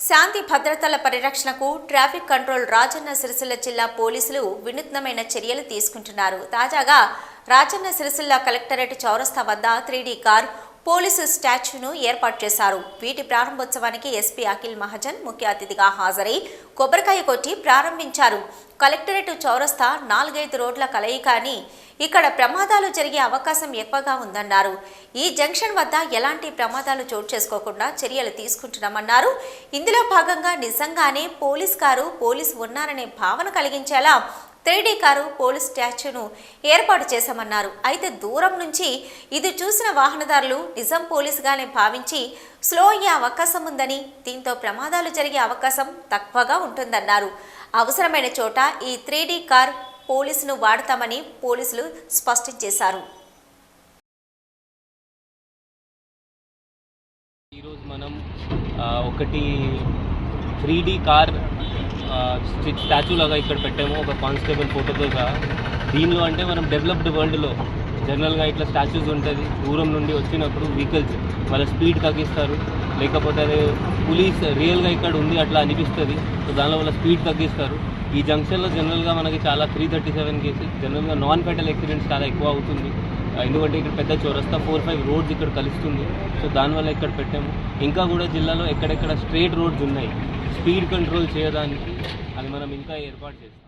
శాంతి భద్రతల పరిరక్షణకు traffic control Rajanna Sircilla జిల్లా పోలీసులు వినూత్నమైన చర్యలు తీసుకుంటున్నారు. తాజాగా రాజన్న సిరిసిల్ల కలెక్టరేట్ చౌరస్తా వద్ద 3D కార్ పోలీసు స్టాచ్యూను ఏర్పాటు చేశారు. వీటి ప్రారంభోత్సవానికి ఎస్పీ అఖిల్ మహాజన్ ముఖ్య అతిథిగా హాజరై కొబ్బరికాయ కొట్టి ప్రారంభించారు. కలెక్టరేట్ చౌరస్తా 4-5 రోడ్ల కలయిక అని ఇక్కడ ప్రమాదాలు జరిగే అవకాశం ఎక్కువగా ఉందన్నారు. ఈ జంక్షన్ వద్ద ఎలాంటి ప్రమాదాలు చోటు చేసుకోకుండా చర్యలు తీసుకుంటున్నామన్నారు. ఇందులో భాగంగా నిజంగానే పోలీస్ కారు పోలీసు ఉన్నారనే భావన కలిగించేలా 3D కారు పోలీస్ స్టాచ్యూను ఏర్పాటు చేశామన్నారు. అయితే దూరం నుంచి ఇది చూసిన వాహనదారులు నిజం పోలీసుగానే భావించి స్లో అయ్యే అవకాశం ఉందని, దీంతో ప్రమాదాలు జరిగే అవకాశం తక్కువగా ఉంటుందన్నారు. అవసరమైన చోట ఈ 3D కార్ పోలీసును వాడతామని పోలీసులు స్పష్టం చేశారు. ఈరోజు మనం ఒకటి 3D కార్ స్టాచ్యూ లాగా ఇక్కడ పెట్టాము, ఒక కానిస్టేబుల్ ఫోటోతో సహా. దీనిలో అంటే మనం డెవలప్డ్ వరల్డ్లో జనరల్గా ఇట్లా స్టాచ్యూస్ ఉంటుంది, దూరం నుండి వచ్చినప్పుడు వెహికల్స్ వాళ్ళ స్పీడ్ తగ్గిస్తారు, లేకపోతే అదే పోలీస్ రియల్గా ఇక్కడ ఉంది అట్లా అనిపిస్తుంది. సో దానిలో వాళ్ళ స్పీడ్ తగ్గిస్తారు. ఈ జంక్షన్లో జనరల్గా మనకి చాలా 337 కేసెస్, జనరల్గా నాన్ ఫెటల్ యాక్సిడెంట్స్ చాలా ఎక్కువ అవుతుంది. ఎందుకంటే ఇక్కడ పెద్ద చౌరస్తా 4-5 రోడ్స్ ఇక్కడ కలుస్తుంది. సో దానివల్ల ఇక్కడ పెట్టాము. ఇంకా కూడా జిల్లాలో ఎక్కడెక్కడ స్ట్రేట్ రోడ్స్ ఉన్నాయి స్పీడ్ కంట్రోల్ చేయడానికి, అది మనం ఇంకా ఏర్పాటు చేస్తాం.